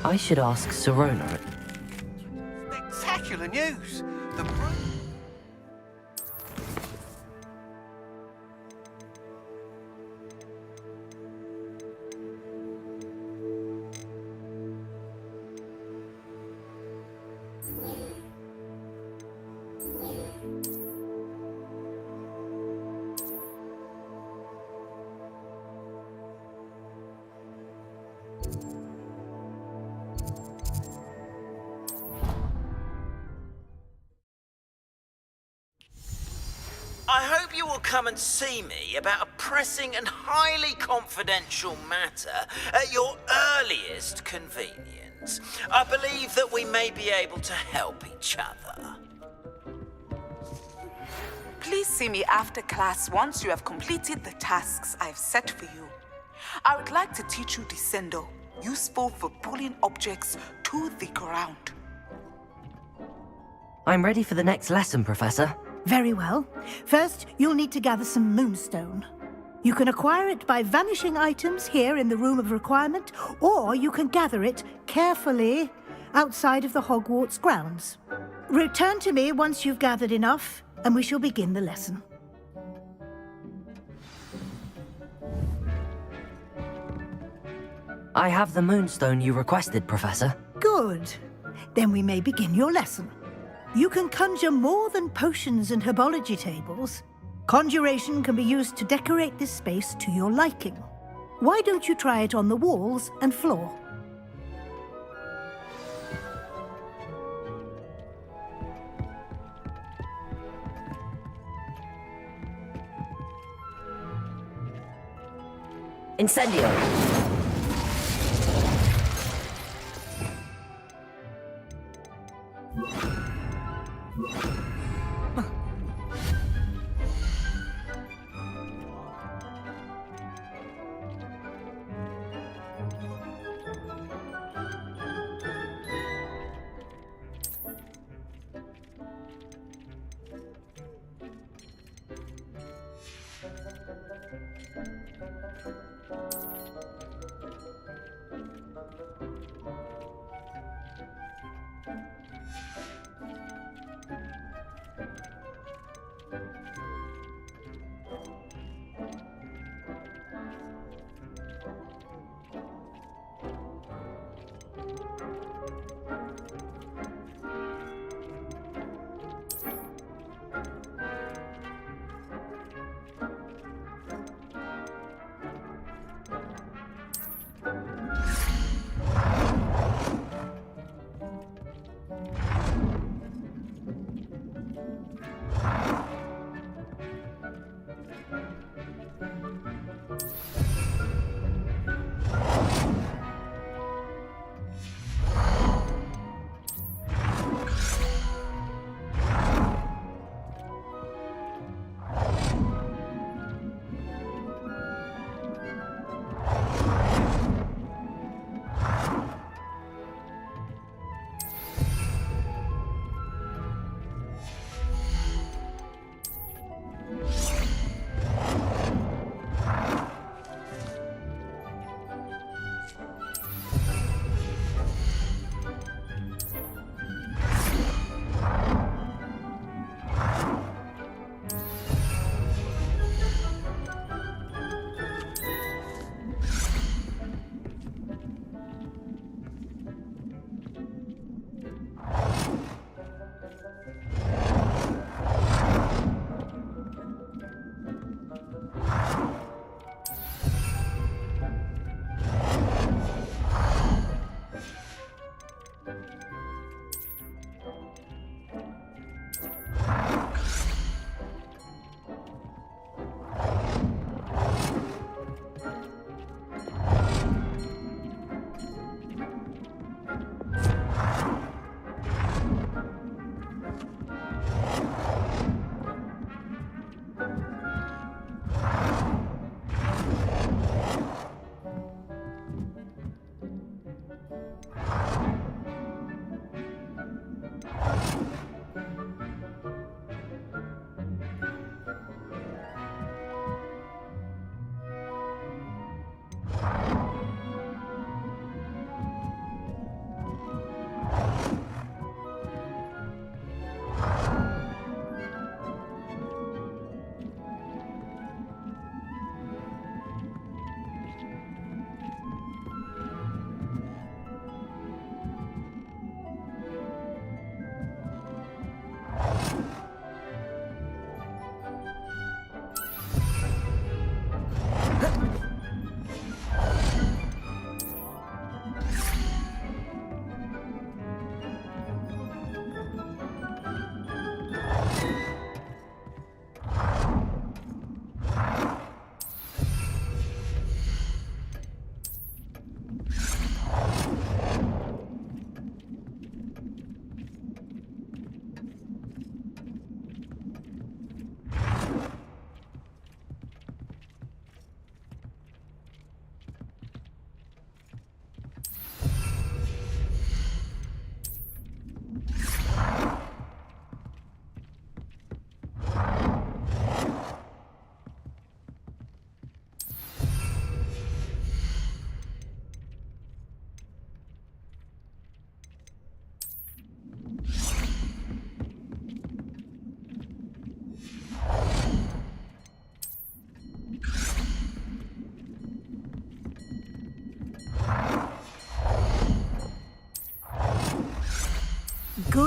I should ask Sirona. Spectacular news! The I hope you will come and see me about a pressing and highly confidential matter at your earliest convenience. I believe that we may be able to help each other. Please see me after class once you have completed the tasks I've set for you. I would like to teach you Descendo, useful for pulling objects to the ground. I'm ready for the next lesson, Professor. Very well. First, you'll need to gather some moonstone. You can acquire it by vanishing items here in the Room of Requirement, or you can gather it carefully outside of the Hogwarts grounds. Return to me once you've gathered enough, and we shall begin the lesson. I have the moonstone you requested, Professor. Good. Then we may begin your lesson. You can conjure more than potions and herbology tables. Conjuration can be used to decorate this space to your liking. Why don't you try it on the walls and floor? Incendio!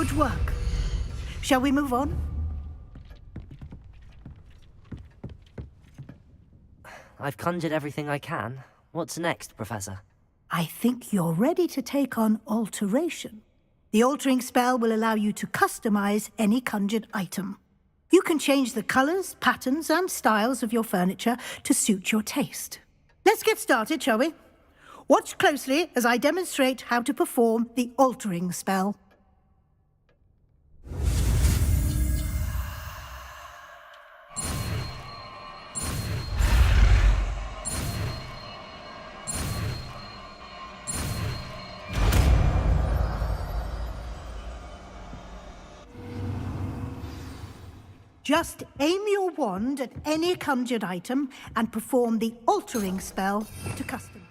Good work. Shall we move on? I've conjured everything I can. What's next, Professor? I think you're ready to take on alteration. The altering spell will allow you to customize any conjured item. You can change the colors, patterns, and styles of your furniture to suit your taste. Let's get started, shall we? Watch closely as I demonstrate how to perform the altering spell. Just aim your wand at any conjured item and perform the altering spell to custom.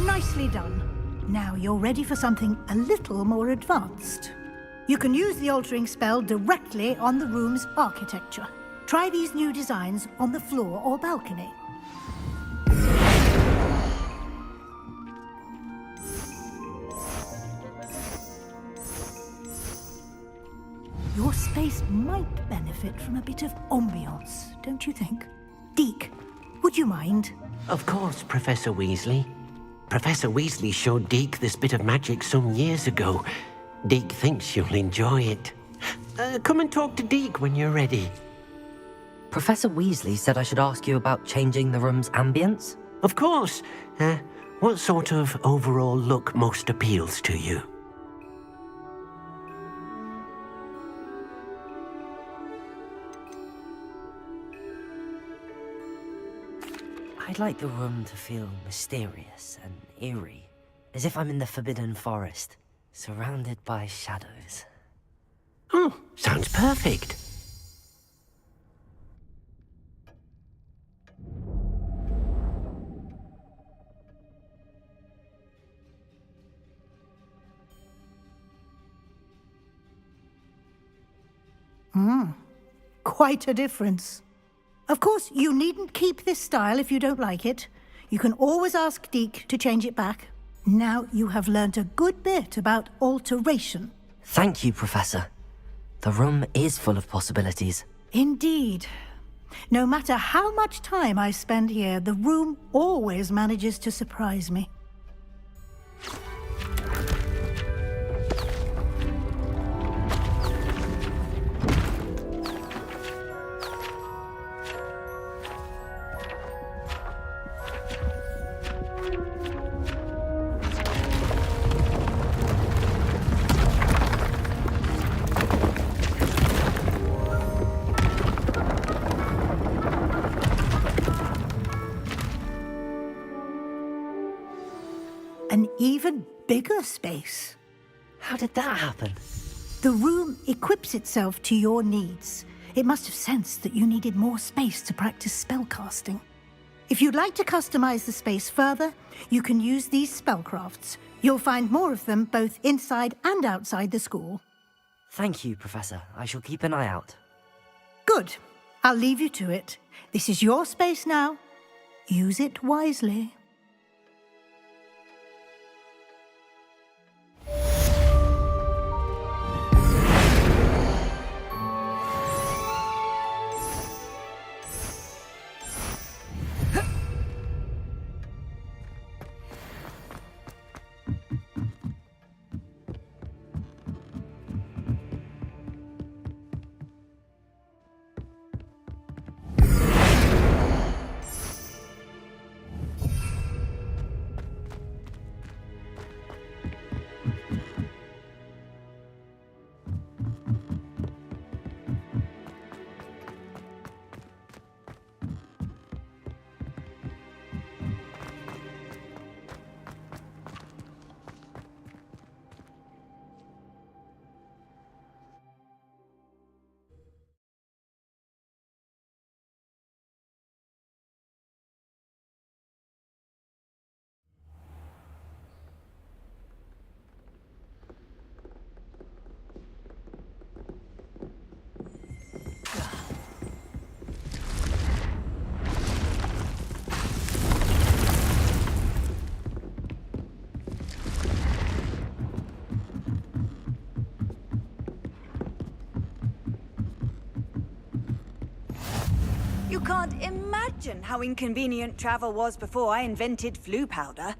Nicely done. Now you're ready for something a little more advanced. You can use the altering spell directly on the room's architecture. Try these new designs on the floor or balcony. Your space might benefit from a bit of ambiance, don't you think? Deke, would you mind? Of course, Professor Weasley. Professor Weasley showed Deke this bit of magic some years ago. Deke thinks you'll enjoy it. Come and talk to Deke when you're ready. Professor Weasley said I should ask you about changing the room's ambience? Of course. What sort of overall look most appeals to you? I'd like the room to feel mysterious and eerie, as if I'm in the Forbidden Forest, surrounded by shadows. Oh, sounds perfect. Quite a difference. Of course, you needn't keep this style if you don't like it. You can always ask Deke to change it back. Now you have learnt a good bit about alteration. Thank you, Professor. The room is full of possibilities. Indeed. No matter how much time I spend here, the room always manages to surprise me. An even bigger space. How did that happen? The room equips itself to your needs. It must have sensed that you needed more space to practice spellcasting. If you'd like to customize the space further, you can use these spellcrafts. You'll find more of them both inside and outside the school. Thank you, Professor. I shall keep an eye out. Good. I'll leave you to it. This is your space now. Use it wisely. You can't imagine how inconvenient travel was before I invented flu powder.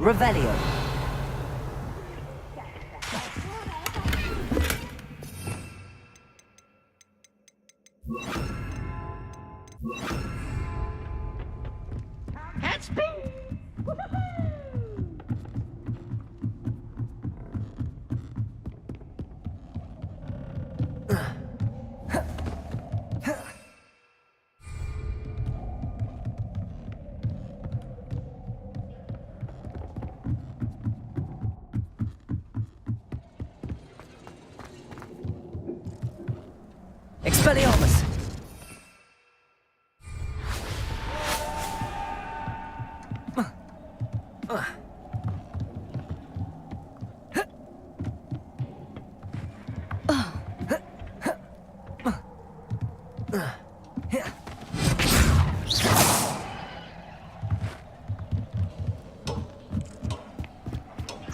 Revelio. Expelliarmus!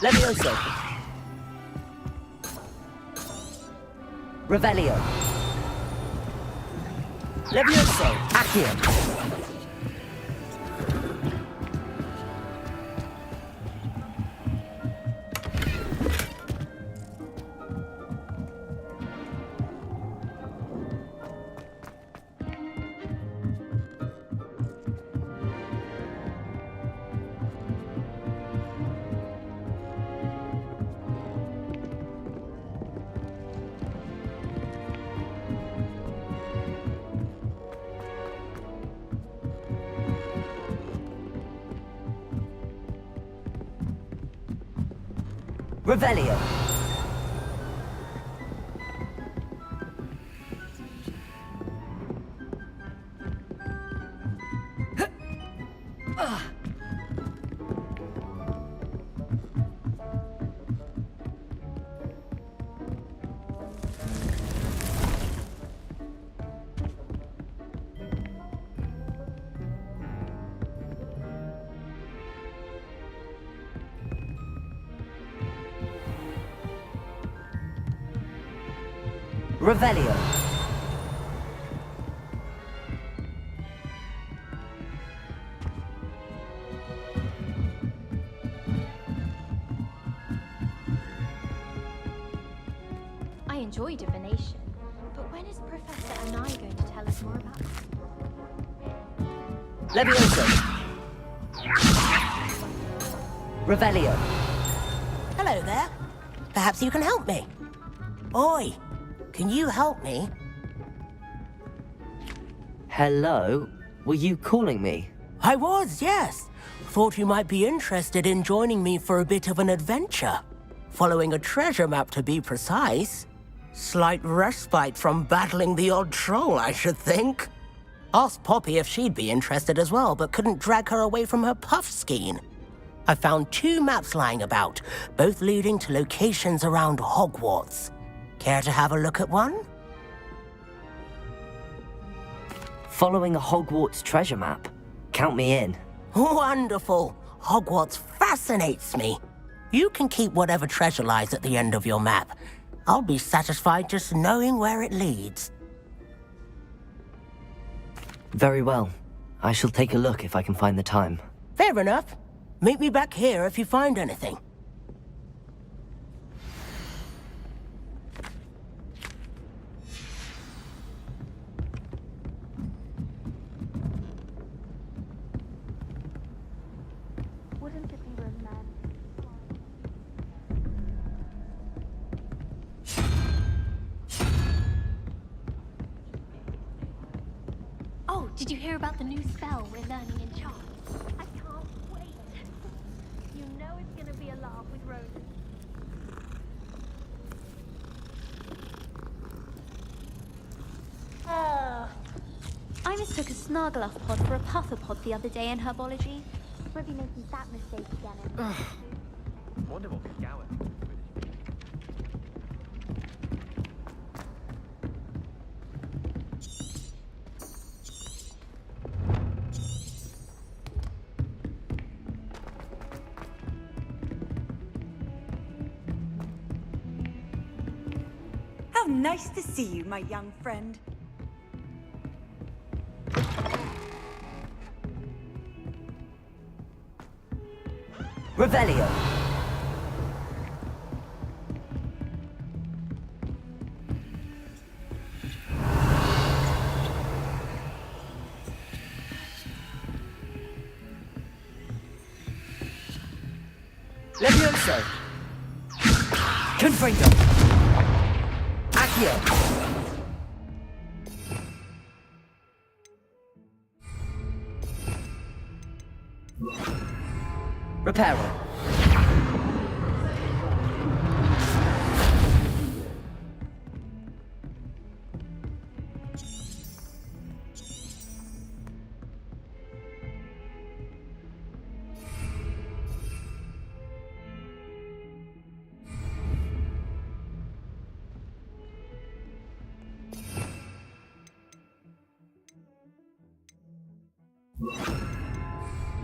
Levioso! Revelio! Levioso! Accio! Revelio! Revelio! I enjoy divination, but when is Professor Anai going to tell us more about it? Levioso! Revelio! Hello there. Perhaps you can help me. Oi, can you help me? Hello? Were you calling me? I was, yes. Thought you might be interested in joining me for a bit of an adventure. Following a treasure map, to be precise. Slight respite from battling the odd troll, I should think. Asked Poppy if she'd be interested as well, but couldn't drag her away from her puff skein. I found 2 maps lying about, both leading to locations around Hogwarts. Care to have a look at one? Following a Hogwarts treasure map? Count me in. Wonderful. Hogwarts fascinates me. You can keep whatever treasure lies at the end of your map. I'll be satisfied just knowing where it leads. Very well. I shall take a look if I can find the time. Fair enough. Meet me back here if you find anything. Wouldn't it be romantic? Oh, did you hear about the new spell we're learning in charms? I can't wait. You know it's gonna be a laugh with Ronan. I mistook a Snargluff pod for a puffer pod the other day in herbology. Won't be making that mistake again. Wonder what could Gower. How nice to see you, my young friend. Revelio. Levioso. Confringo. Accio. Reparo.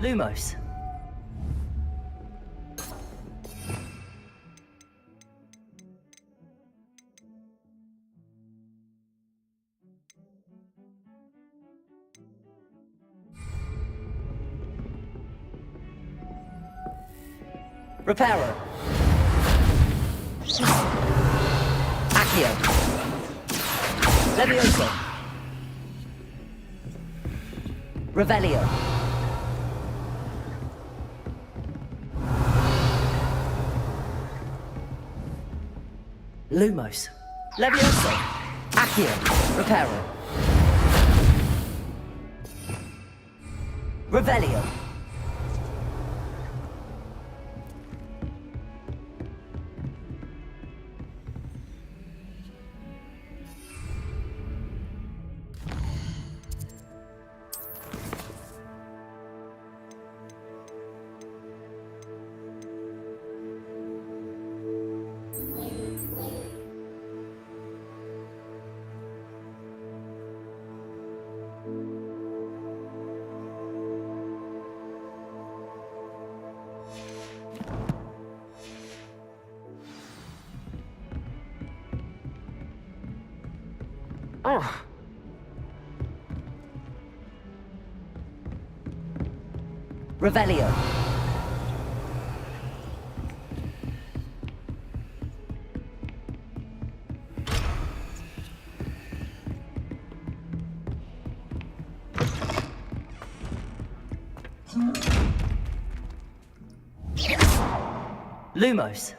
Lumos. Reparo. Accio. Levioso. Revelio. Lumos. Levioso. Accio. Reparo. Revelio. Oh. Revelio. Lumos.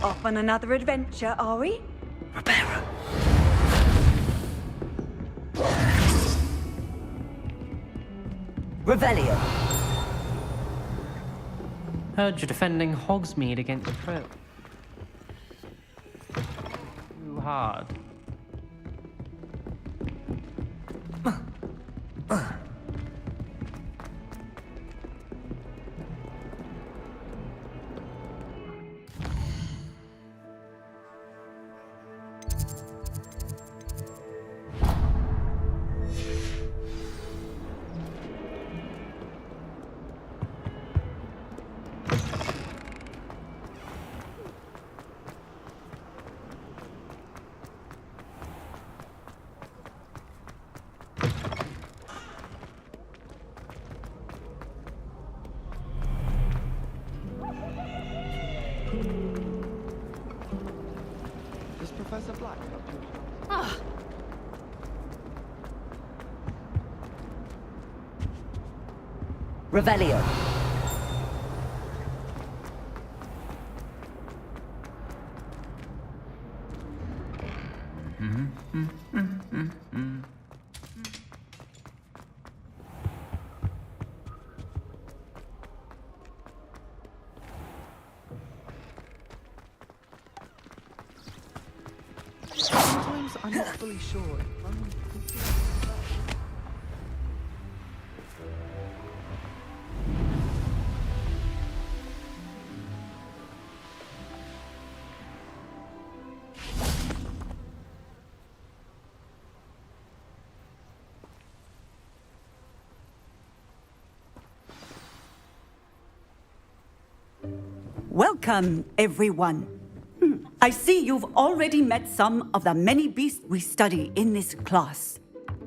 Off on another adventure, are we? Revelio. Heard you're defending Hogsmeade against Trill. Too hard. Does Professor Black help you? Revelio. Sometimes I'm not fully sure if I'm completely Welcome, everyone. I see you've already met some of the many beasts we study in this class.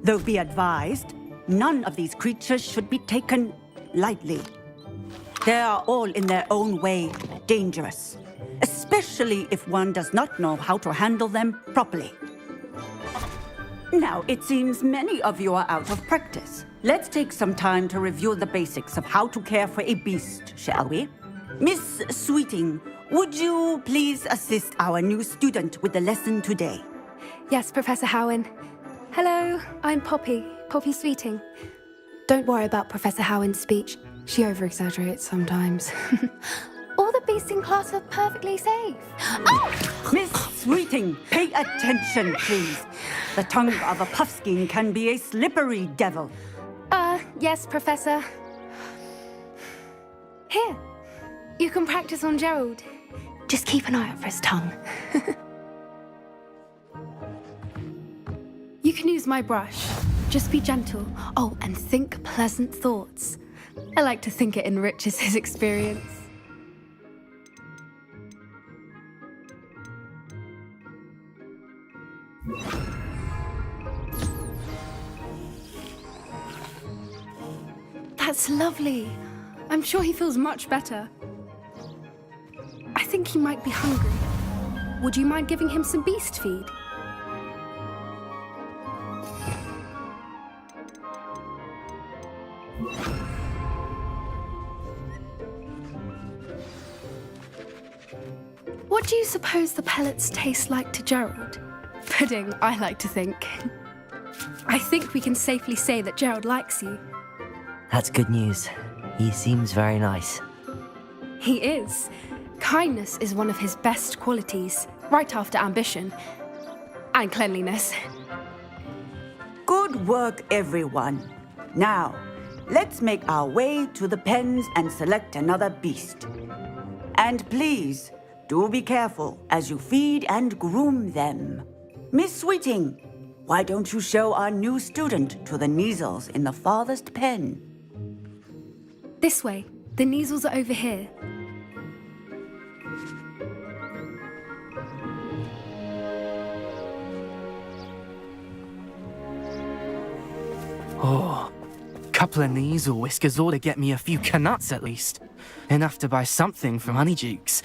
Though be advised, none of these creatures should be taken lightly. They are all in their own way dangerous, especially if one does not know how to handle them properly. Now, it seems many of you are out of practice. Let's take some time to review the basics of how to care for a beast, shall we? Miss Sweeting, would you please assist our new student with the lesson today? Yes, Professor Howen. Hello, I'm Poppy Sweeting. Don't worry about Professor Howen's speech. She over-exaggerates sometimes. All the beasts in class are perfectly safe. Oh! Miss Sweeting, pay attention, please. The tongue of a puffskein can be a slippery devil. Yes, Professor. Here, you can practice on Gerald. Just keep an eye out for his tongue. You can use my brush. Just be gentle. Oh, and think pleasant thoughts. I like to think it enriches his experience. That's lovely. I'm sure he feels much better. I think he might be hungry. Would you mind giving him some beast feed? What do you suppose the pellets taste like to Gerald? Pudding, I like to think. I think we can safely say that Gerald likes you. That's good news. He seems very nice. He is. Kindness is one of his best qualities, right after ambition. And cleanliness. Good work, everyone. Now, let's make our way to the pens and select another beast. And please, do be careful as you feed and groom them. Miss Sweeting, why don't you show our new student to the Neasels in the farthest pen? This way. The Neasels are over here. Oh, couple of Neasel whiskers ought to get me a few canuts at least. Enough to buy something from Honeydukes.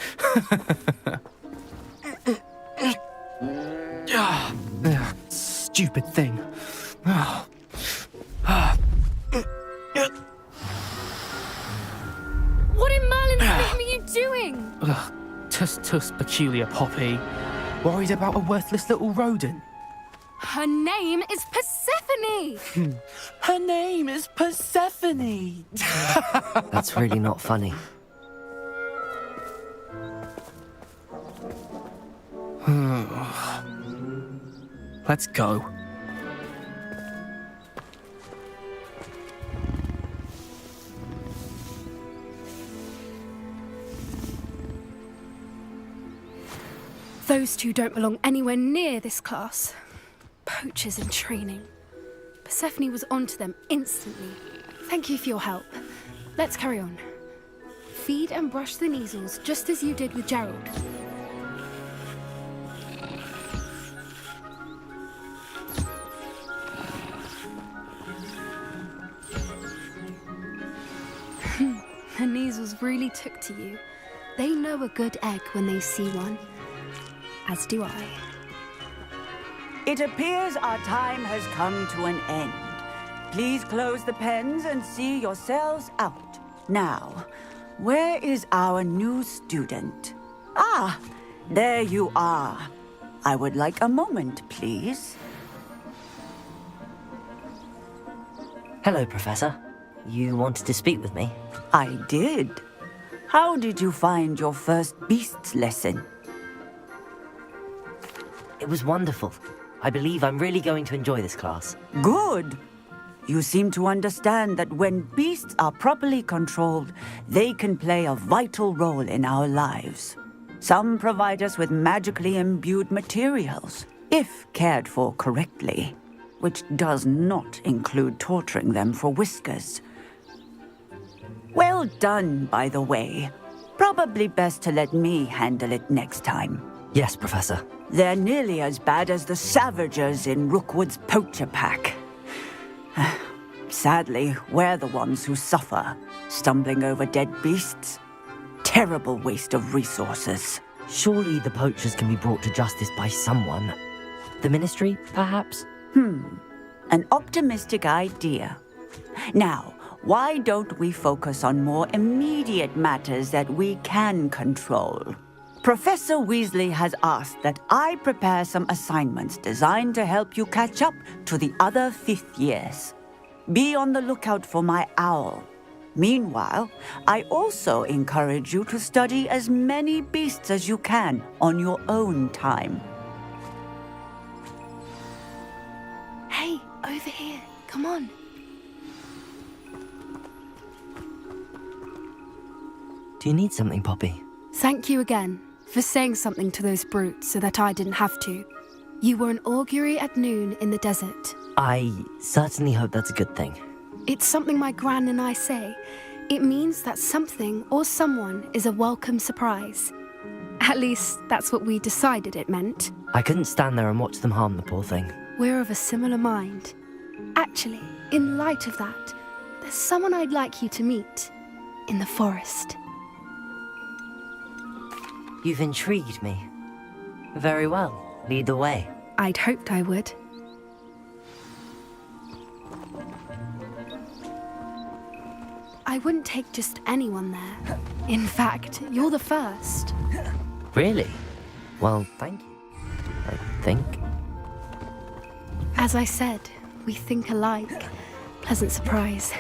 Stupid thing. What in Merlin's name are you doing? Tuss, peculiar Poppy. Worried about a worthless little rodent? Her name is Persephone! Her name is Persephone! That's really not funny. Let's go. Those two don't belong anywhere near this class. Poachers in training. Persephone was onto them instantly. Thank you for your help. Let's carry on. Feed and brush the measles just as you did with Gerald. The measles really took to you. They know a good egg when they see one. As do I. It appears our time has come to an end. Please close the pens and see yourselves out. Now, where is our new student? Ah, there you are. I would like a moment, please. Hello, Professor. You wanted to speak with me? I did. How did you find your first beasts lesson? It was wonderful. I believe I'm really going to enjoy this class. Good. You seem to understand that when beasts are properly controlled, they can play a vital role in our lives. Some provide us with magically imbued materials, if cared for correctly, which does not include torturing them for whiskers. Well done, by the way. Probably best to let me handle it next time. Yes, Professor. They're nearly as bad as the Savagers in Rookwood's poacher pack. Sadly, we're the ones who suffer, stumbling over dead beasts. Terrible waste of resources. Surely the poachers can be brought to justice by someone. The Ministry, perhaps? An optimistic idea. Now, why don't we focus on more immediate matters that we can control? Professor Weasley has asked that I prepare some assignments designed to help you catch up to the other 5th years. Be on the lookout for my owl. Meanwhile, I also encourage you to study as many beasts as you can on your own time. Hey, over here. Come on. Do you need something, Poppy? Thank you again for saying something to those brutes so that I didn't have to. You were an augury at noon in the desert. I certainly hope that's a good thing. It's something my gran and I say. It means that something or someone is a welcome surprise. At least, that's what we decided it meant. I couldn't stand there and watch them harm the poor thing. We're of a similar mind. Actually, in light of that, there's someone I'd like you to meet. In the forest. You've intrigued me. Very well. Lead the way. I'd hoped I would. I wouldn't take just anyone there. In fact, you're the first. Really? Well, thank you. I think. As I said, we think alike. Pleasant surprise.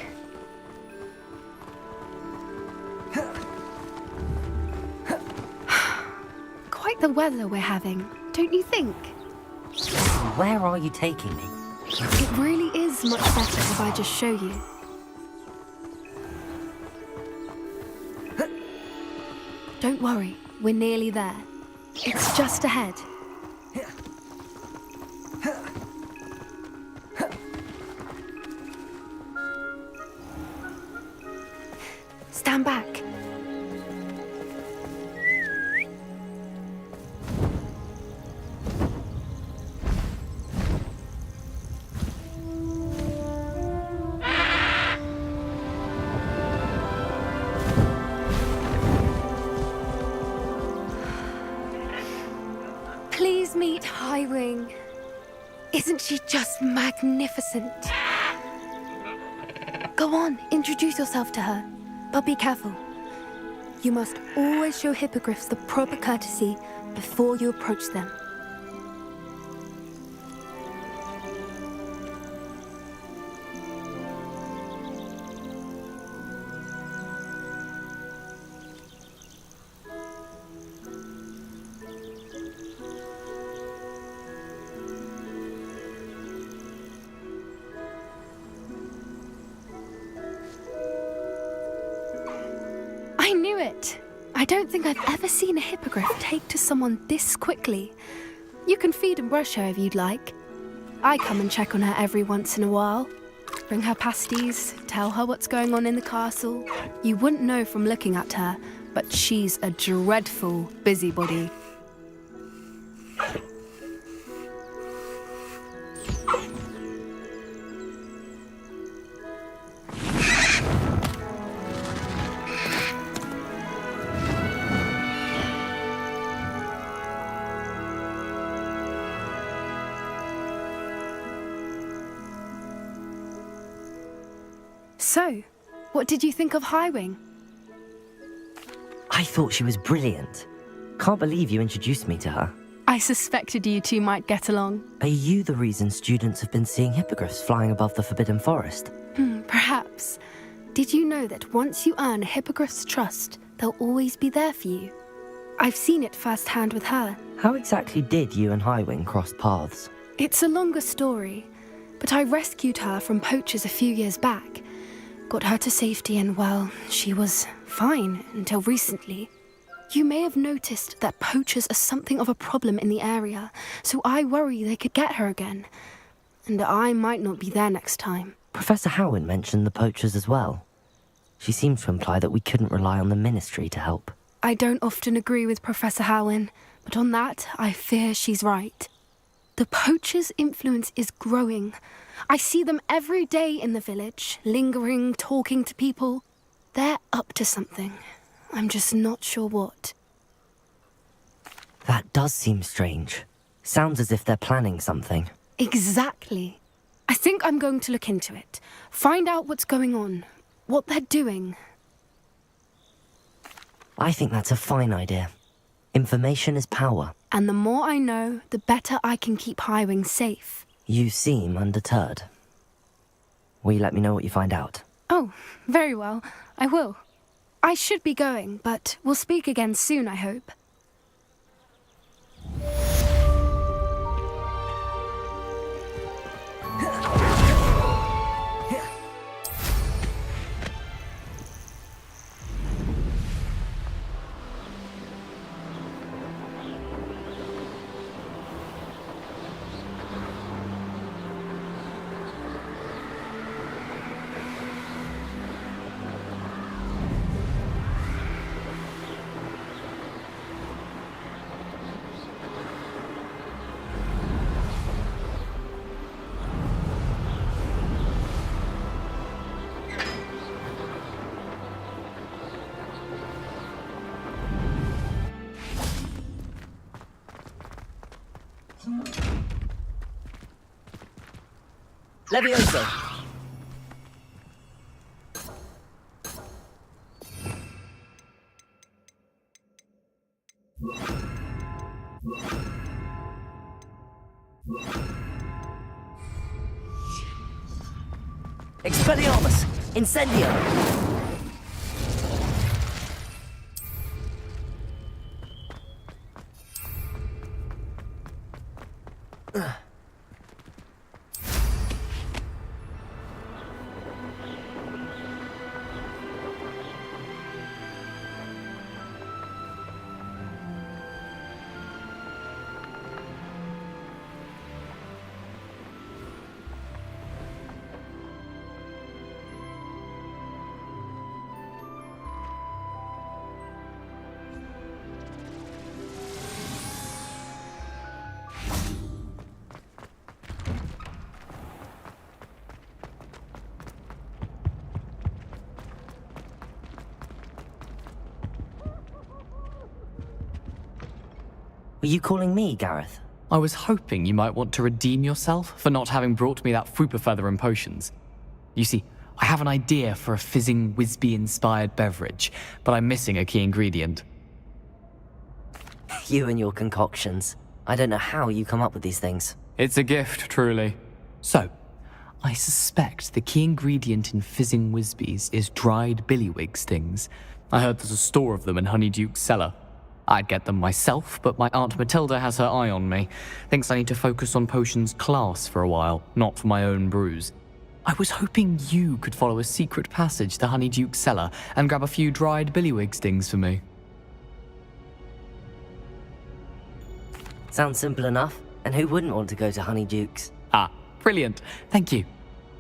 Quite the weather we're having, don't you think? Where are you taking me? It really is much better if I just show you. Don't worry, we're nearly there. It's just ahead. Stand back. Please meet Highwing. Isn't she just magnificent? Go on, introduce yourself to her. But be careful. You must always show hippogriffs the proper courtesy before you approach them. I knew it! I don't think I've ever seen a hippogriff take to someone this quickly. You can feed and brush her if you'd like. I come and check on her every once in a while. Bring her pasties, tell her what's going on in the castle. You wouldn't know from looking at her, but she's a dreadful busybody. So, what did you think of Highwing? I thought she was brilliant. Can't believe you introduced me to her. I suspected you two might get along. Are you the reason students have been seeing hippogriffs flying above the Forbidden Forest? Perhaps. Did you know that once you earn a hippogriff's trust, they'll always be there for you? I've seen it firsthand with her. How exactly did you and Highwing cross paths? It's a longer story, but I rescued her from poachers a few years back. Got her to safety and, well, she was fine until recently. You may have noticed that poachers are something of a problem in the area, so I worry they could get her again. And I might not be there next time. Professor Howin mentioned the poachers as well. She seemed to imply that we couldn't rely on the Ministry to help. I don't often agree with Professor Howin, but on that, I fear she's right. The poachers' influence is growing. I see them every day in the village, lingering, talking to people. They're up to something. I'm just not sure what. That does seem strange. Sounds as if they're planning something. Exactly. I think I'm going to look into it. Find out what's going on, what they're doing. I think that's a fine idea. Information is power. And the more I know, the better I can keep Highwing safe. You seem undeterred. Will you let me know what you find out? Oh, very well. I will. I should be going, but we'll speak again soon, I hope. Levioso! Expelliarmus! Incendio! Were you calling me, Gareth? I was hoping you might want to redeem yourself for not having brought me that fupa feather and potions. You see, I have an idea for a fizzing Whizbee-inspired beverage, but I'm missing a key ingredient. You and your concoctions. I don't know how you come up with these things. It's a gift, truly. So, I suspect the key ingredient in fizzing Whizbees is dried billywig stings. I heard there's a store of them in Honeyduke's cellar. I'd get them myself, but my Aunt Matilda has her eye on me. Thinks I need to focus on potions class for a while, not for my own brews. I was hoping you could follow a secret passage to Honeyduke's cellar and grab a few dried billywig stings for me. Sounds simple enough. And who wouldn't want to go to Honeyduke's? Ah, brilliant. Thank you.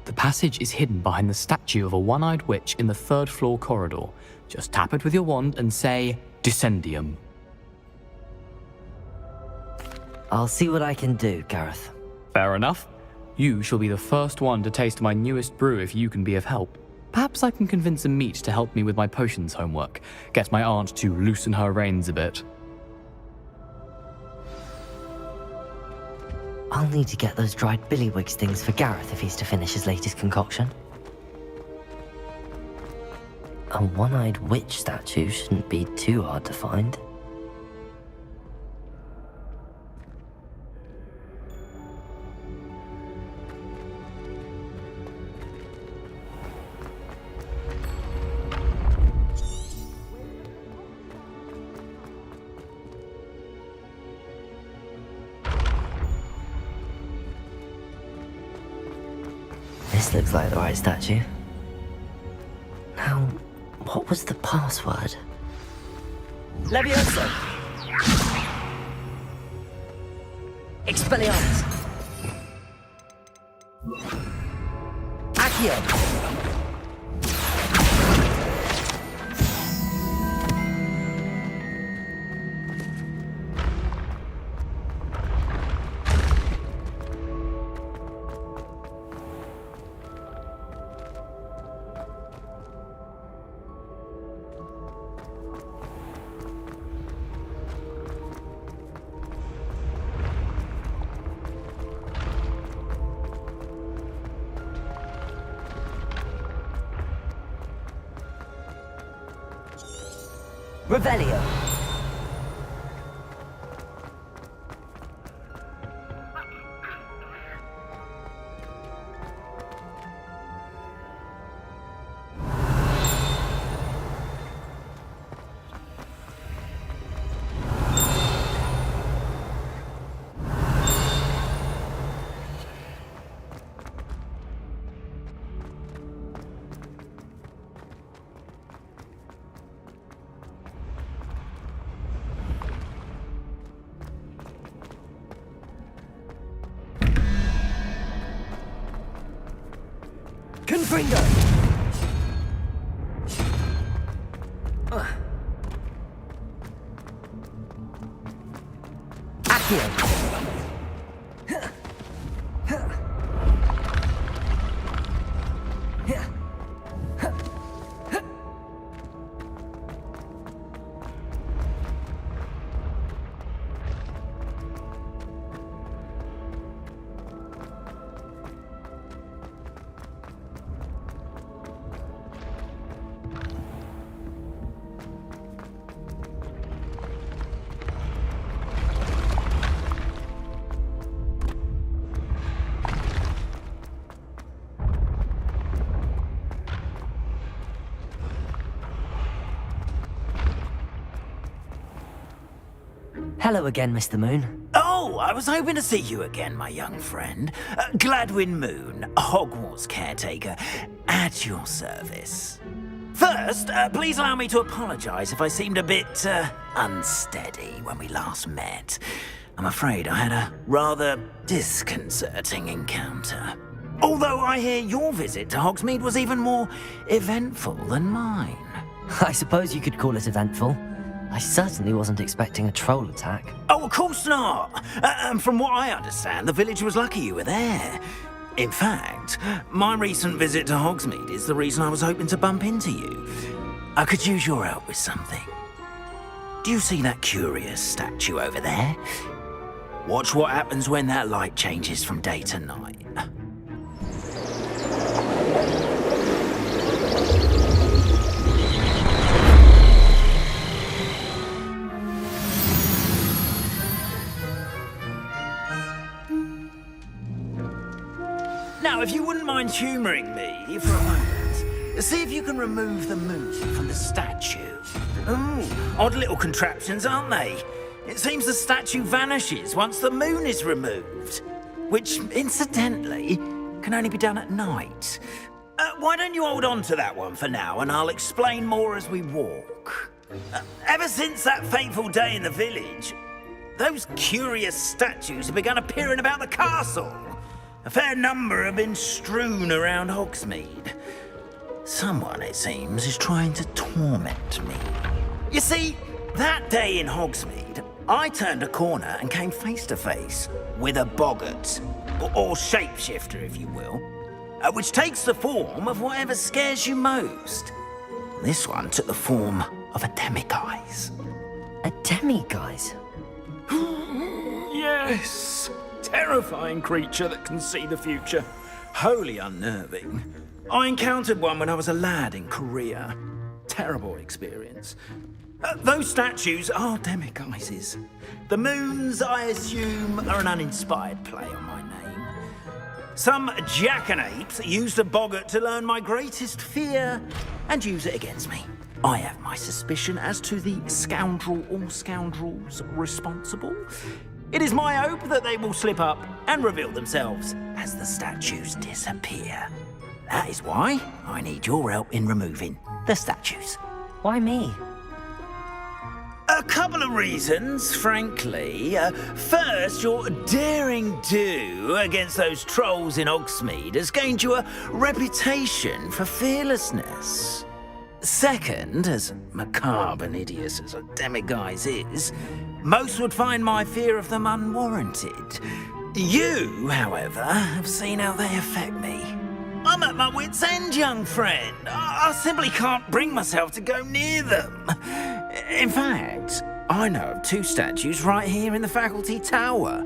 The passage is hidden behind the statue of a one-eyed witch in the third-floor corridor. Just tap it with your wand and say, Descendium. I'll see what I can do, Gareth. Fair enough. You shall be the first one to taste my newest brew if you can be of help. Perhaps I can convince a meat to help me with my potions homework. Get my aunt to loosen her reins a bit. I'll need to get those dried billywig stings for Gareth if he's to finish his latest concoction. A one-eyed witch statue shouldn't be too hard to find. This looks like the right statue. Now, what was the password? Levioso! Expelliarmus! Accio! Revelio. Confringo! Accio! Hello again, Mr. Moon. Oh, I was hoping to see you again, my young friend. Gladwin Moon, Hogwarts caretaker, at your service. First, please allow me to apologize if I seemed a bit, unsteady when we last met. I'm afraid I had a rather disconcerting encounter. Although I hear your visit to Hogsmeade was even more eventful than mine. I suppose you could call it eventful. I certainly wasn't expecting a troll attack. Oh, of course not. From what I understand, the village was lucky you were there. In fact, my recent visit to Hogsmeade is the reason I was hoping to bump into you. I could use your help with something. Do you see that curious statue over there? Watch what happens when that light changes from day to night. Now, if you wouldn't mind humouring me for a moment, see if you can remove the moon from the statue. Odd little contraptions, aren't they? It seems the statue vanishes once the moon is removed, which, incidentally, can only be done at night. Why don't you hold on to that one for now, and I'll explain more as we walk. Ever since that fateful day in the village, those curious statues have begun appearing about the castle. A fair number have been strewn around Hogsmeade. Someone, it seems, is trying to torment me. You see, that day in Hogsmeade, I turned a corner and came face to face with a boggart, or shapeshifter, if you will, which takes the form of whatever scares you most. This one took the form of a demiguise. A demiguise? Yes! Terrifying creature that can see the future. Wholly unnerving. I encountered one when I was a lad in Korea. Terrible experience. Those statues are demiguises. The moons, I assume, are an uninspired play on my name. Some jackanapes used a boggart to learn my greatest fear and use it against me. I have my suspicion as to the scoundrel or scoundrels responsible. It is my hope that they will slip up and reveal themselves as the statues disappear. That is why I need your help in removing the statues. Why me? A couple of reasons, frankly. First, your daring do against those trolls in Hogsmeade has gained you a reputation for fearlessness. Second, as macabre and hideous as a demiguise is, most would find my fear of them unwarranted. You, however, have seen how they affect me. I'm at my wit's end, young friend. I simply can't bring myself to go near them. In fact, I know of two statues right here in the faculty tower.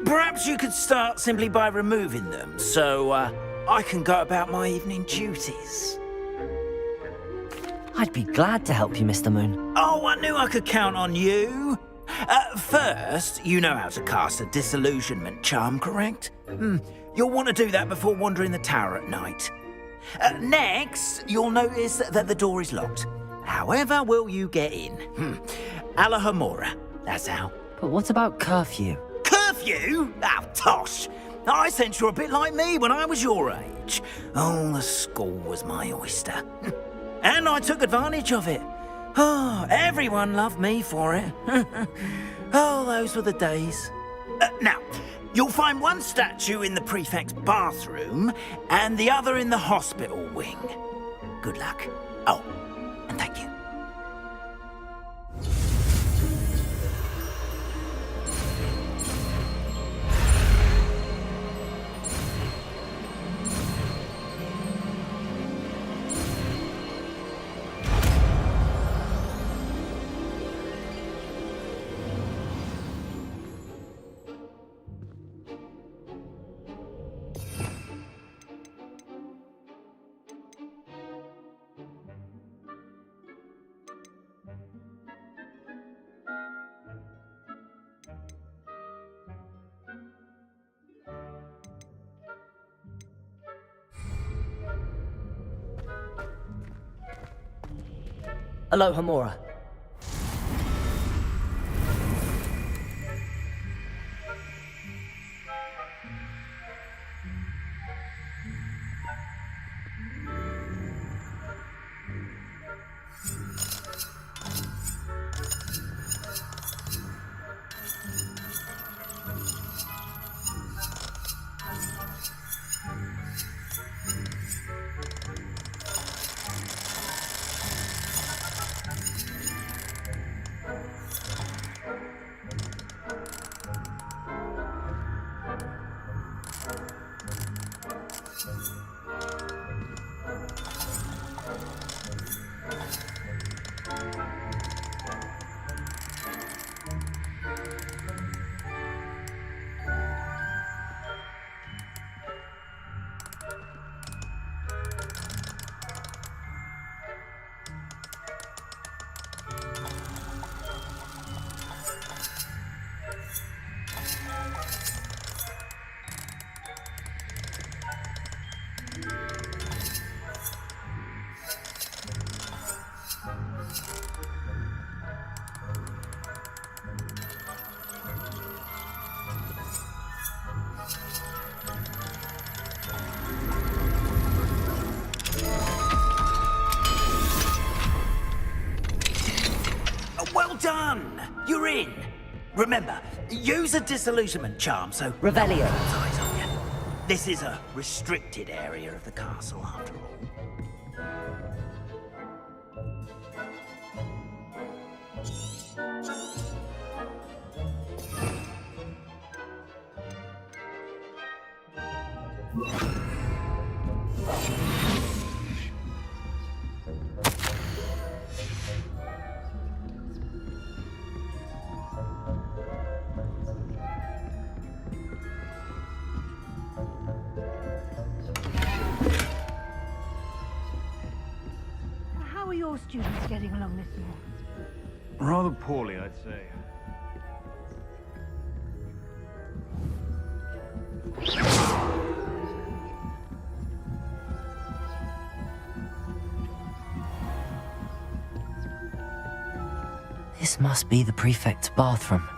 Perhaps you could start simply by removing them, so I can go about my evening duties. I'd be glad to help you, Mr. Moon. Oh, I knew I could count on you. First, you know how to cast a disillusionment charm, correct? You'll want to do that before wandering the tower at night. Next, you'll notice that the door is locked. However will you get in? Alahomora, that's how. But what about curfew? Curfew? Oh, tosh. I sense you're a bit like me when I was your age. Oh, the school was my oyster. And I took advantage of it. Oh, everyone loved me for it. Oh, those were the days. Now, you'll find one statue in the prefect's bathroom and the other in the hospital wing. Good luck. Oh, and thank you. Alohomora. Remember, use a disillusionment charm, so Revelio. eyes on you. This is a restricted area of the castle, after all. How are your students getting along this year? Rather poorly, I'd say. This must be the prefect's bathroom.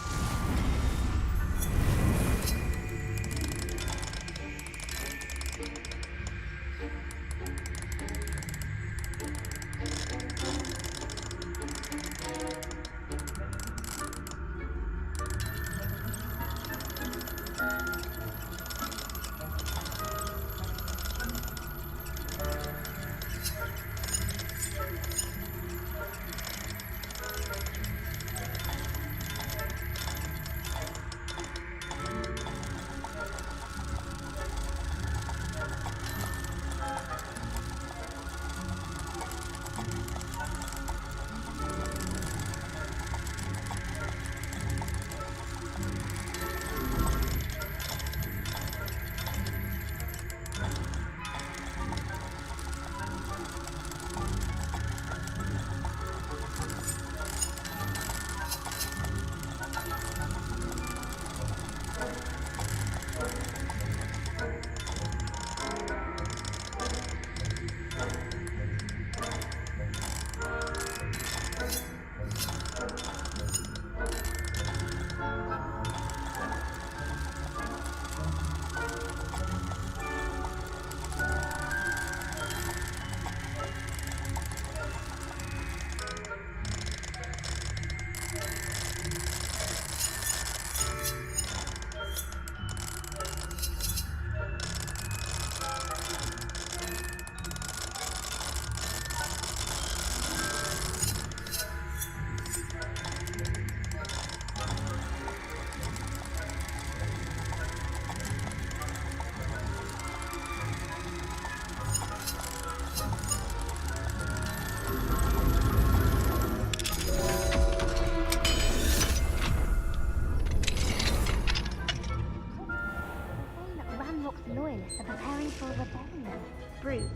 Loyalists are preparing for a rebellion. Brute.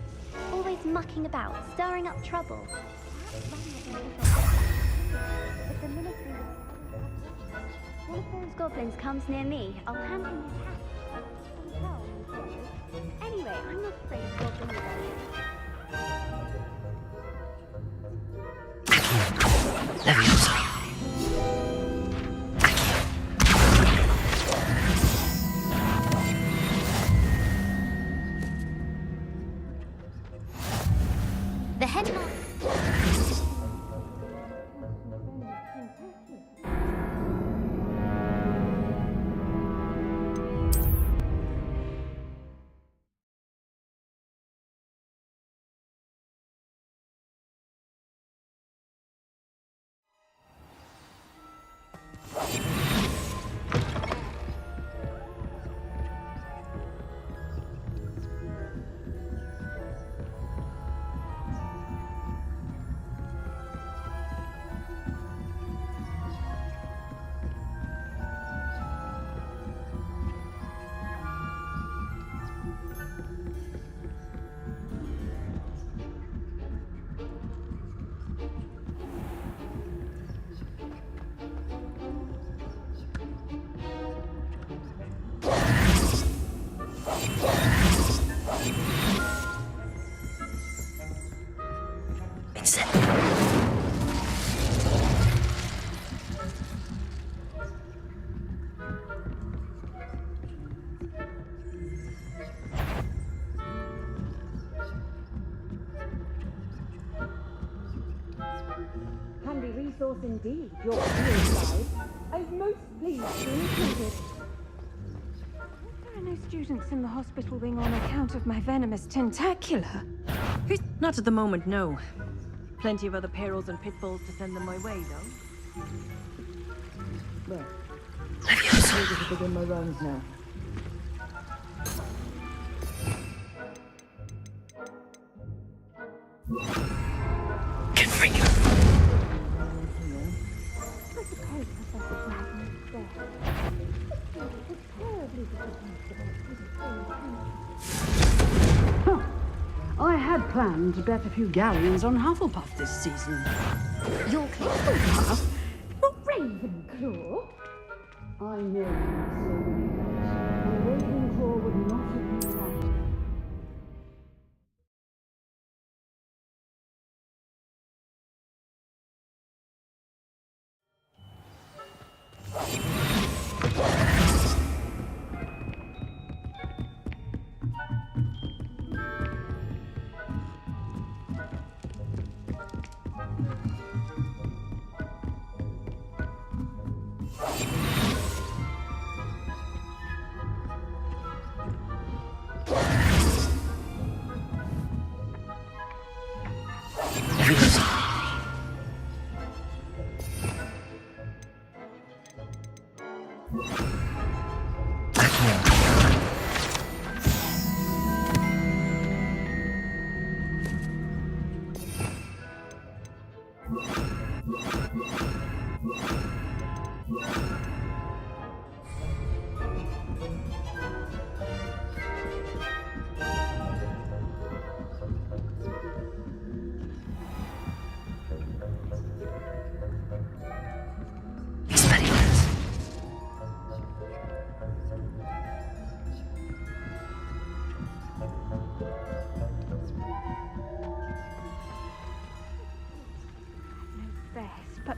Always mucking about, stirring up trouble. If the military... One of those goblins comes near me, I'll hand him his hat. Some tell me so. Anyway, I'm not afraid of goblin rebellion. The headmaster... Handy resource indeed, your field guide. I've most pleased to be included. There are no students in the hospital wing on account of my venomous tentacula. Not at the moment, no. Plenty of other perils and pitfalls to send them my way, though. Well, I'm ready to begin my rounds now. I had planned to bet a few galleons on Hufflepuff this season. Your Hufflepuff? Not Ravenclaw? I know you say that. A Ravenclaw would not have been right. But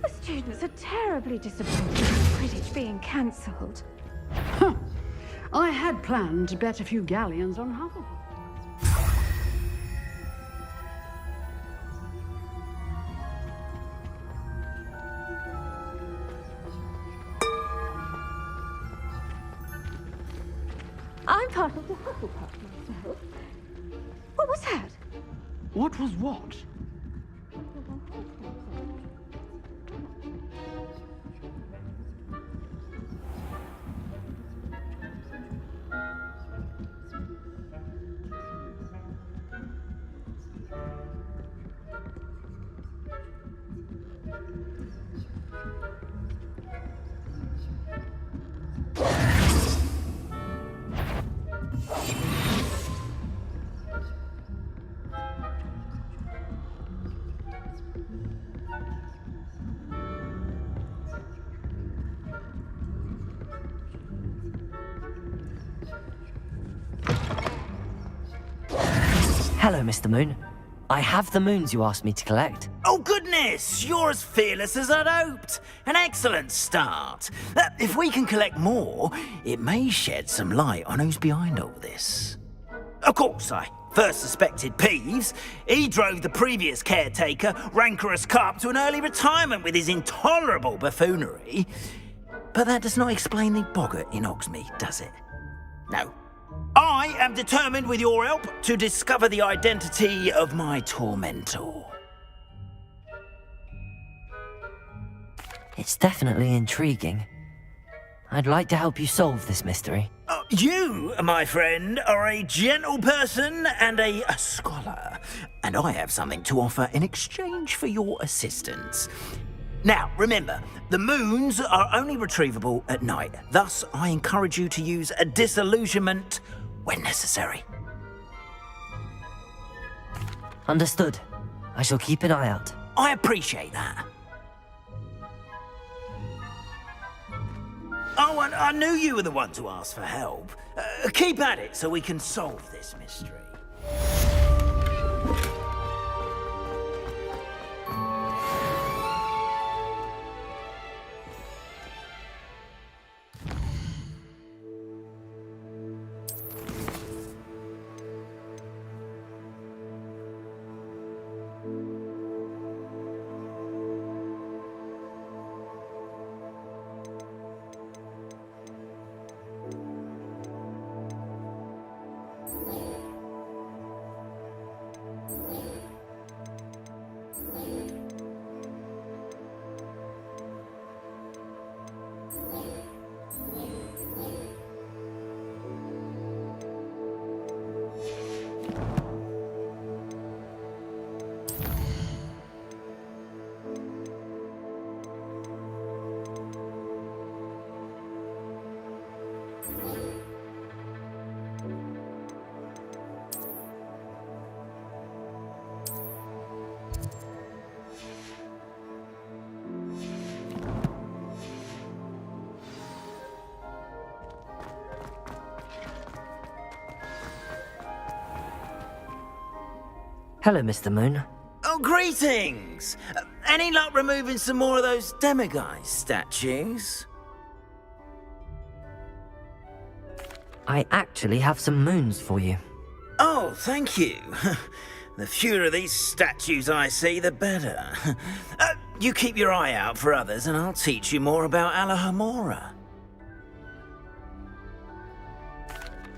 the students are terribly disappointed with Quidditch being cancelled. I had planned to bet a few galleons on Hufflepuff. I'm part of the Hufflepuff myself. What was that? What was what? Hello, Mr. Moon. I have the moons you asked me to collect. Oh, goodness! You're as fearless as I'd hoped. An excellent start. If we can collect more, it may shed some light on who's behind all this. Of course, I first suspected Peeves. He drove the previous caretaker, Rancorous Carp, to an early retirement with his intolerable buffoonery. But that does not explain the boggart in Hogsmeade, does it? No. I am determined, with your help, to discover the identity of my tormentor. It's definitely intriguing. I'd like to help you solve this mystery. You, my friend, are a gentle person and a scholar, and I have something to offer in exchange for your assistance. Now, remember, the moons are only retrievable at night. Thus, I encourage you to use a disillusionment when necessary. Understood. I shall keep an eye out. I appreciate that. Oh, and I knew you were the one to ask for help. Keep at it so we can solve this mystery. Hello, Mr. Moon. Oh, greetings! Any luck removing some more of those demiguise statues? I actually have some moons for you. Oh, thank you. The fewer of these statues I see, the better. You keep your eye out for others, and I'll teach you more about Alohomora.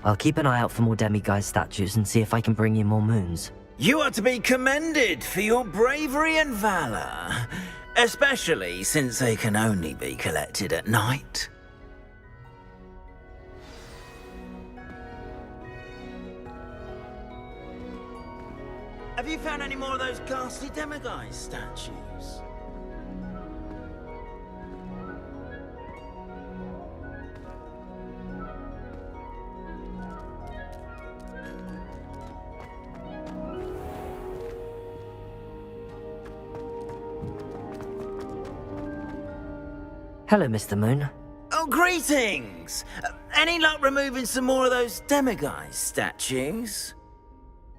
I'll keep an eye out for more demiguise statues and see if I can bring you more moons. You are to be commended for your bravery and valor, especially since they can only be collected at night. Have you found any more of those ghastly demiguise statues? Hello, Mr. Moon. Oh, greetings! Any luck removing some more of those demiguise statues?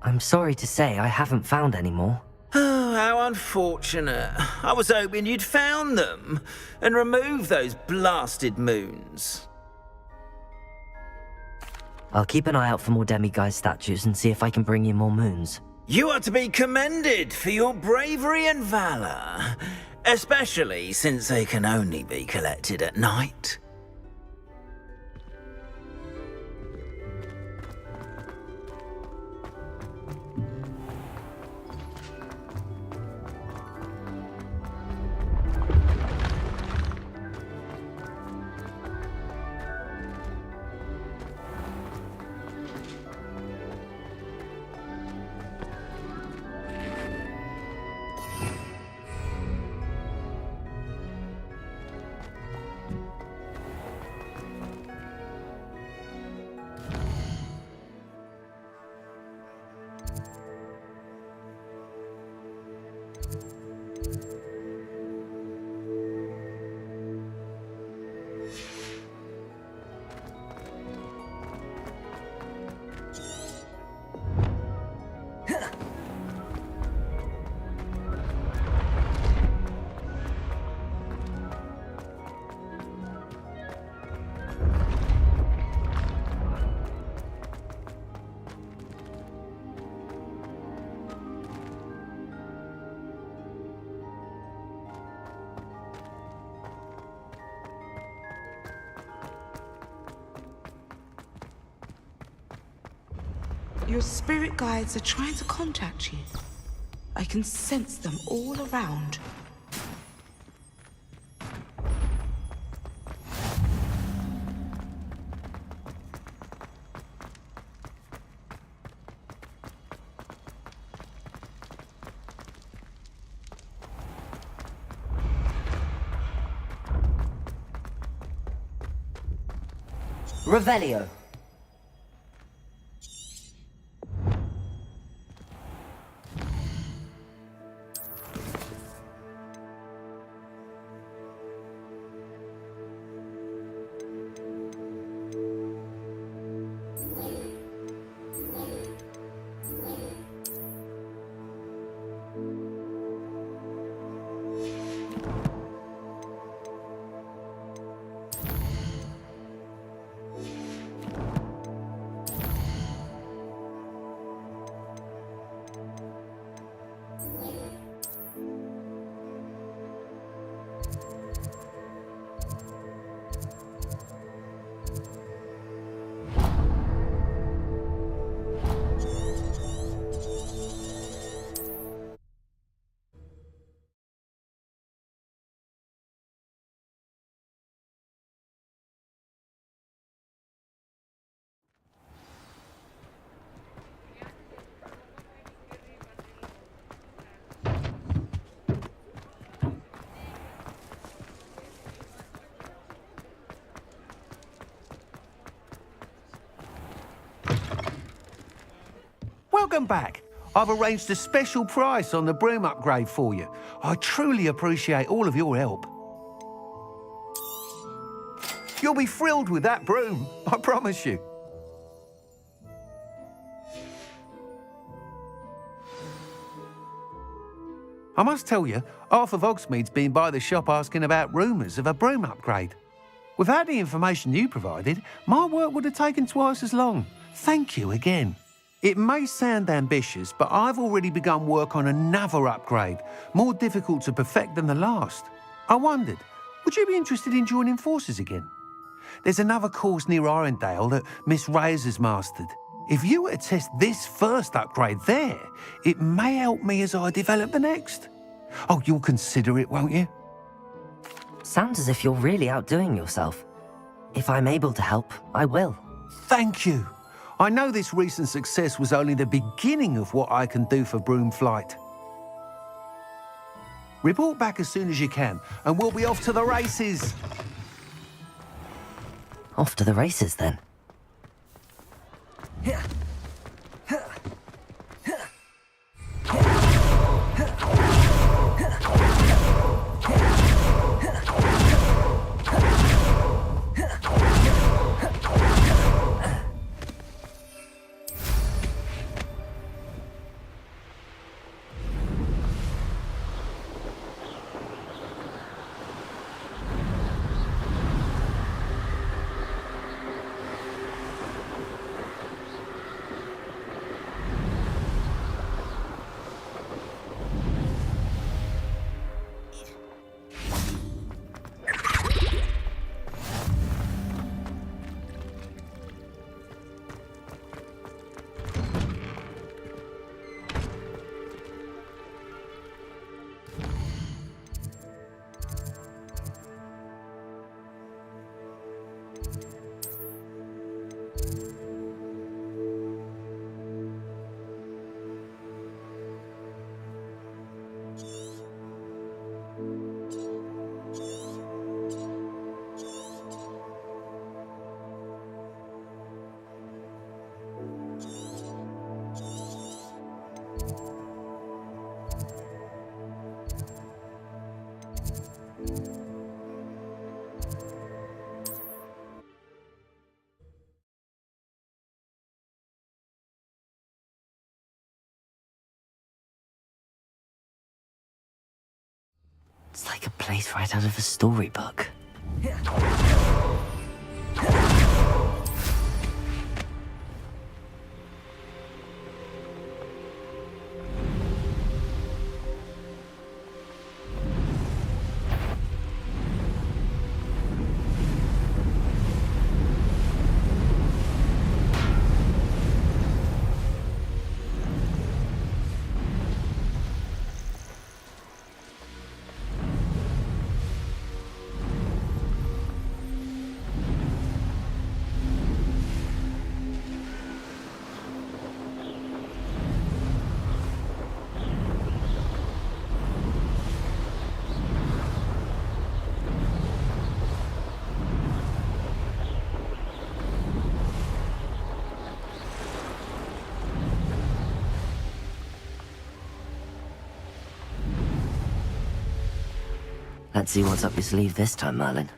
I'm sorry to say I haven't found any more. Oh, how unfortunate. I was hoping you'd found them and removed those blasted moons. I'll keep an eye out for more demiguise statues and see if I can bring you more moons. You are to be commended for your bravery and valor, especially since they can only be collected at night. Your spirit guides are trying to contact you. I can sense them all around. Revelio. Welcome back. I've arranged a special price on the broom upgrade for you. I truly appreciate all of your help. You'll be thrilled with that broom, I promise you. I must tell you, half of Hogsmeade's been by the shop asking about rumours of a broom upgrade. Without the information you provided, my work would have taken twice as long. Thank you again. It may sound ambitious, but I've already begun work on another upgrade, more difficult to perfect than the last. I wondered, would you be interested in joining forces again? There's another course near Irondale that Miss Reyes has mastered. If you were to test this first upgrade there, it may help me as I develop the next. Oh, you'll consider it, won't you? Sounds as if you're really outdoing yourself. If I'm able to help, I will. Thank you. I know this recent success was only the beginning of what I can do for Broomflight. Report back as soon as you can, and we'll be off to the races. Off to the races, then. It's like a place right out of a storybook. Let's see what's up your sleeve this time, Merlin.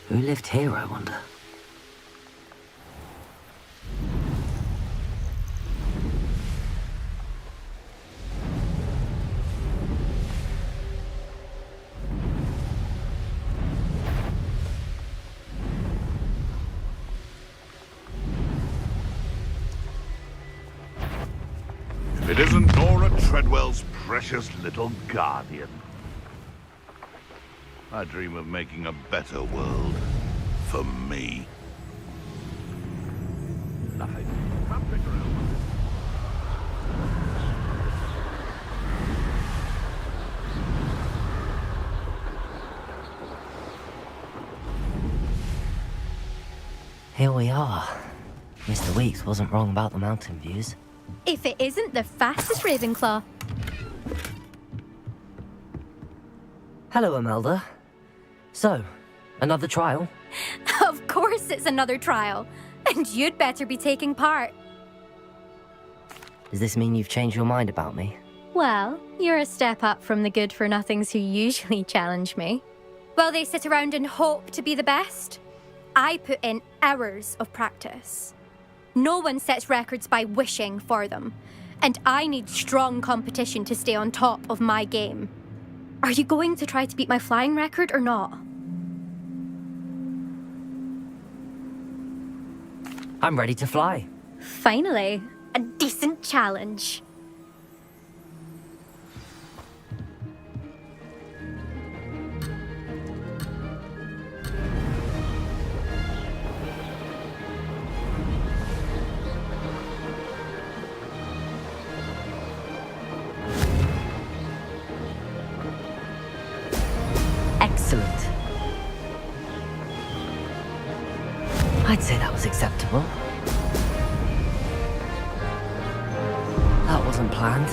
Who lived here, I wonder? It isn't Nora Treadwell's precious little guardian. I dream of making a better world for me. Nothing. Come pick her up. Here we are. Mr. Weeks wasn't wrong about the mountain views. If it isn't the fastest Ravenclaw. Hello, Imelda. So, another trial? Of course it's another trial. And you'd better be taking part. Does this mean you've changed your mind about me? Well, you're a step up from the good-for-nothings who usually challenge me. While they sit around and hope to be the best, I put in hours of practice. No one sets records by wishing for them, and I need strong competition to stay on top of my game. Are you going to try to beat my flying record or not? I'm ready to fly. Finally, a decent challenge. Excellent. I'd say that was acceptable. That wasn't planned.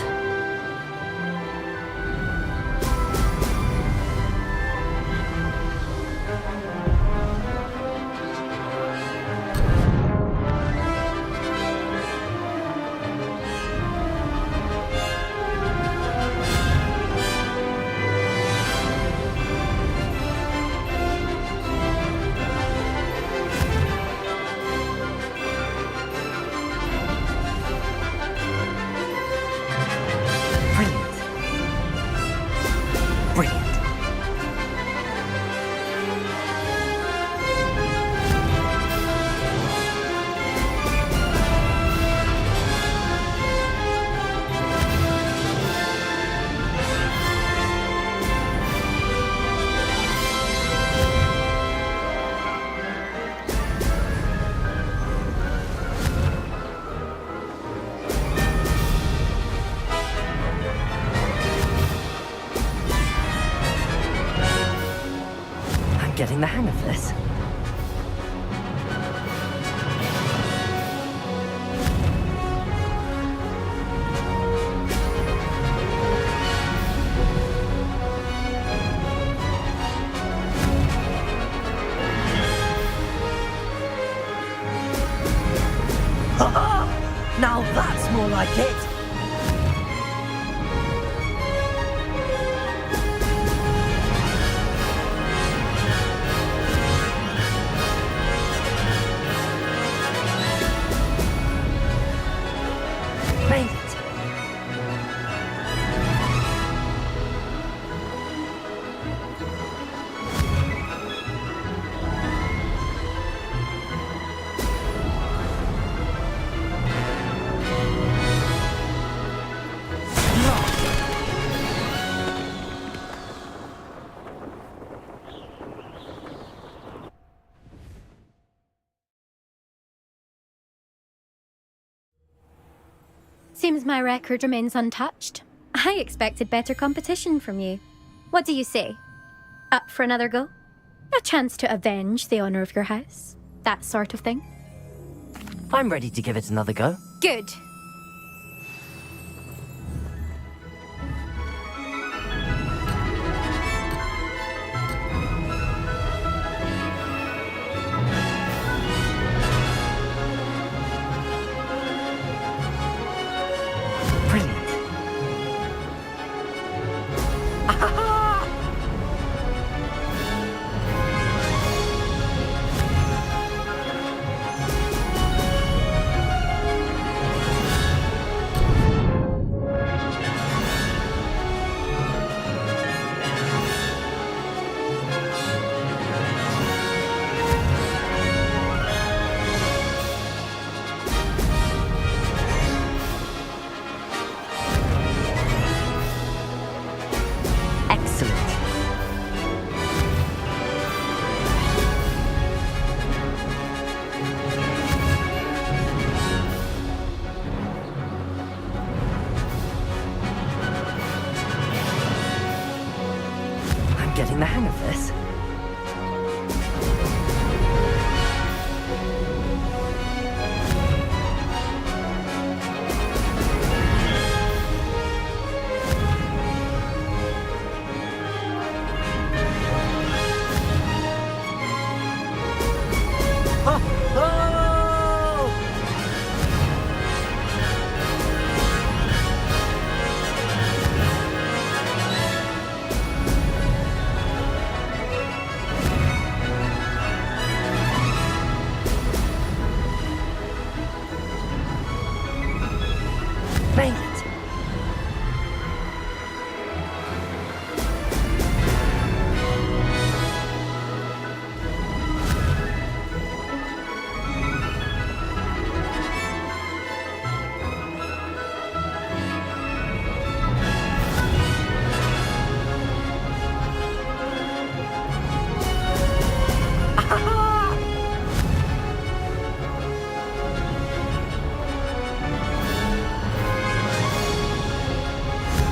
Getting the hang of this. Now that's more like it. Seems my record remains untouched. I expected better competition from you. What do you say? Up for another go? A chance to avenge the honor of your house? That sort of thing? I'm ready to give it another go. Good. Getting the hang of this.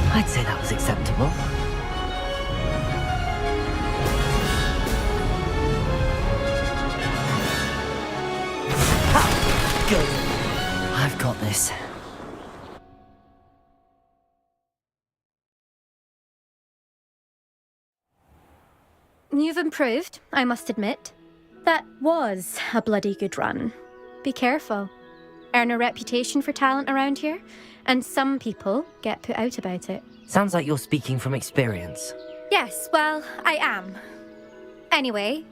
I'd say that was acceptable. Ha! Good. I've got this. You've improved, I must admit. That was a bloody good run. Be careful. Earn a reputation for talent around here, and some people get put out about it. Sounds like you're speaking from experience. Yes, well, I am. Anyway,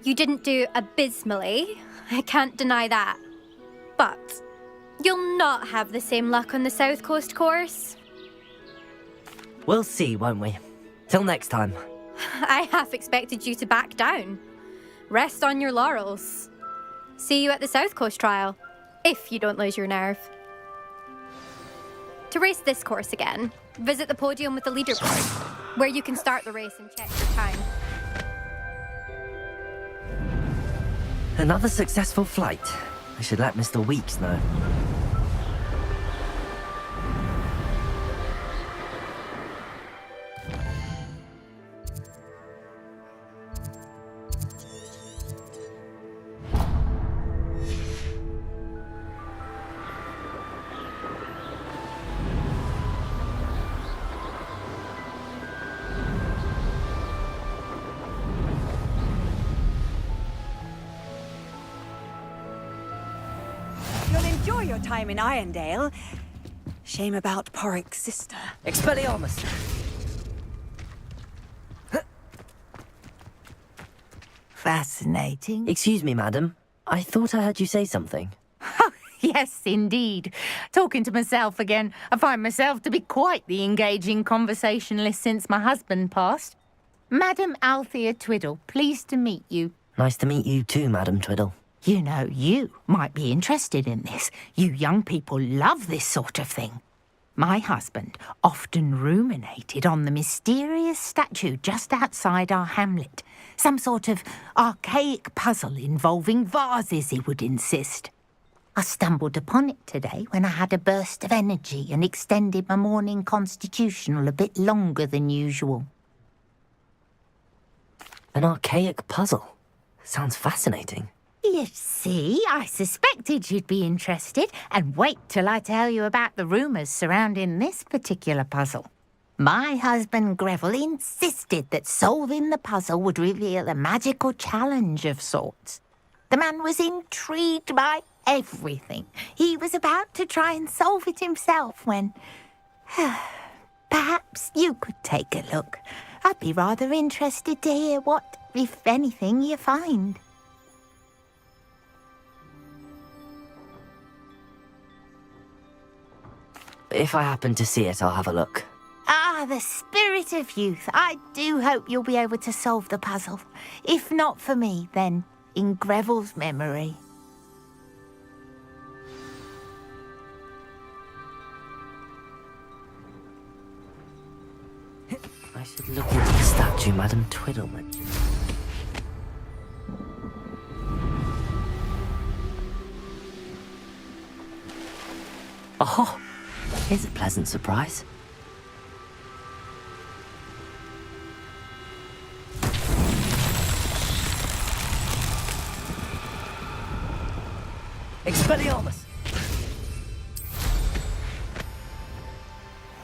you didn't do abysmally. I can't deny that. But you'll not have the same luck on the South Coast course. We'll see, won't we? Till next time. I half expected you to back down. Rest on your laurels. See you at the South Coast trial, if you don't lose your nerve. To race this course again, visit the podium with the leaderboard, where you can start the race and check your time. Another successful flight. I should let Mr. Weeks know. You'll enjoy your time in Irondale. Shame about Porrick's sister. Expelliarmus! Fascinating. Excuse me, madam. I thought I heard you say something. Yes, indeed. Talking to myself again. I find myself to be quite the engaging conversationalist since my husband passed. Madam Althea Twiddle, pleased to meet you. Nice to meet you too, Madam Twiddle. You know, you might be interested in this. You young people love this sort of thing. My husband often ruminated on the mysterious statue just outside our hamlet. Some sort of archaic puzzle involving vases, he would insist. I stumbled upon it today when I had a burst of energy and extended my morning constitutional a bit longer than usual. An archaic puzzle. Sounds fascinating. You see, I suspected you'd be interested, and wait till I tell you about the rumours surrounding this particular puzzle. My husband Greville insisted that solving the puzzle would reveal a magical challenge of sorts. The man was intrigued by everything. He was about to try and solve it himself when... Perhaps you could take a look. I'd be rather interested to hear what, if anything, you find. If I happen to see it, I'll have a look. Ah, the spirit of youth. I do hope you'll be able to solve the puzzle. If not for me, then in Greville's memory. I should look into the statue Madam Twiddle mentioned. Oh, here's a pleasant surprise. Expelliarmus!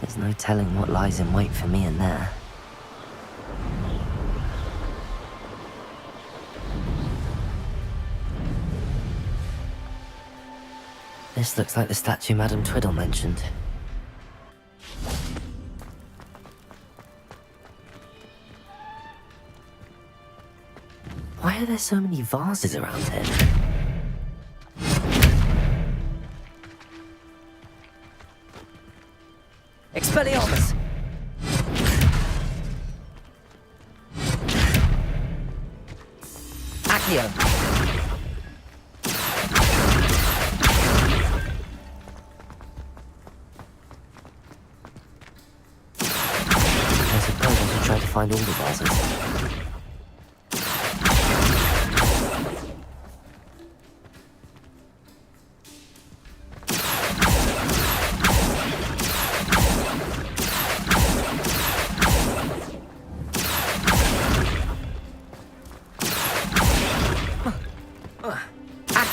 There's no telling what lies in wait for me in there. This looks like the statue Madam Twiddle mentioned. Why are there so many vases around here? Expelliarmus! Accio! I suppose I should try to find all the vases.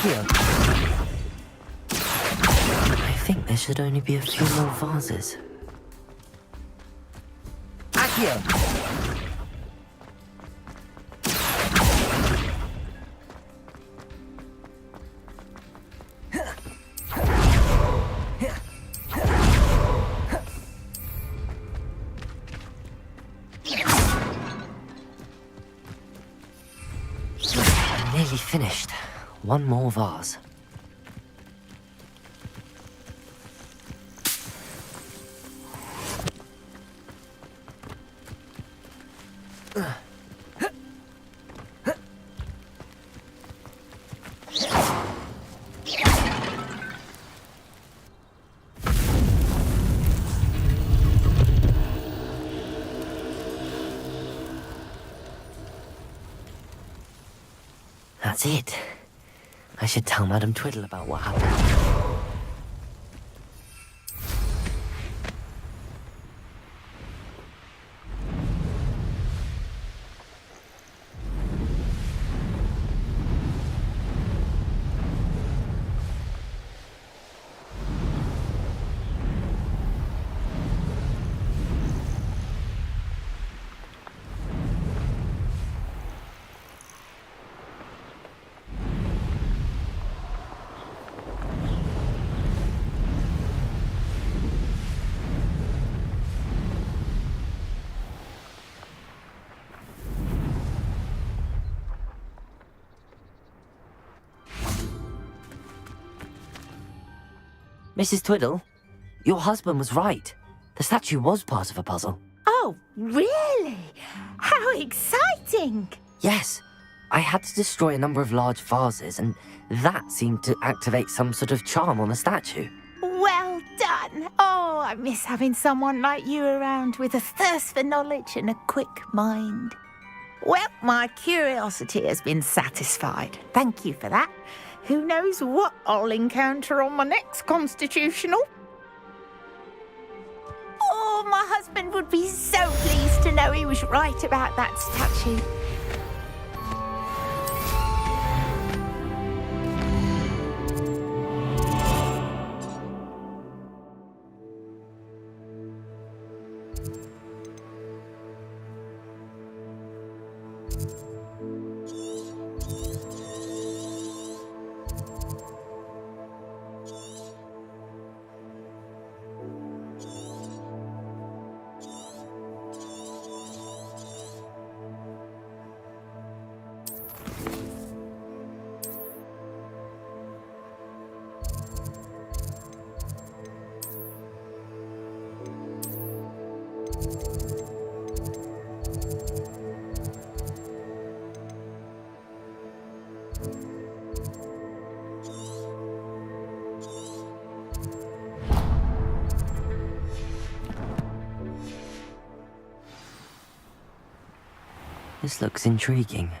Accio! I think there should only be a few more vases. Accio! Nearly finished. One more vase. That's it. I should tell Madame Twiddle about what happened. Mrs. Twiddle, your husband was right. The statue was part of a puzzle. Oh, really? How exciting! Yes, I had to destroy a number of large vases, and that seemed to activate some sort of charm on the statue. Well done. Oh, I miss having someone like you around with a thirst for knowledge and a quick mind. Well, my curiosity has been satisfied. Thank you for that. Who knows what I'll encounter on my next constitutional? Oh, my husband would be so pleased to know he was right about that statue. This looks intriguing.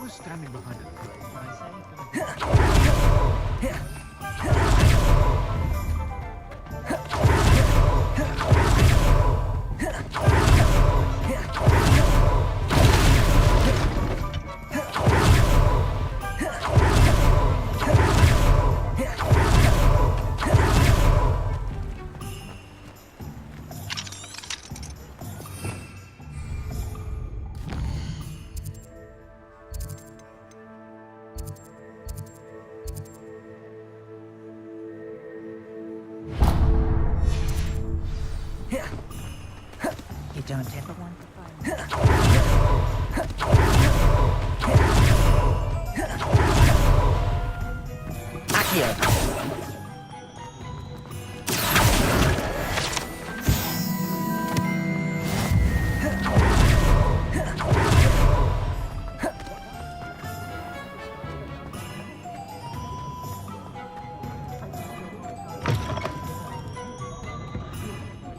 was standing behind a throne, You don't ever want to find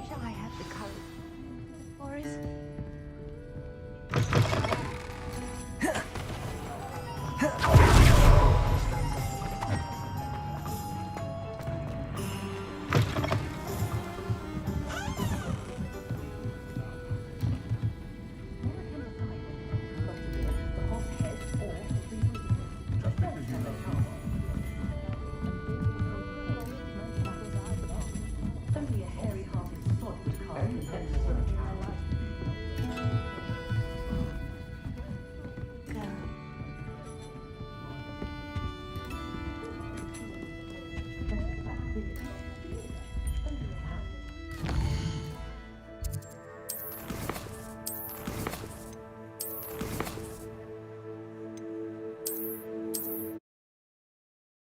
Shall I have the courage? Boris? Only a head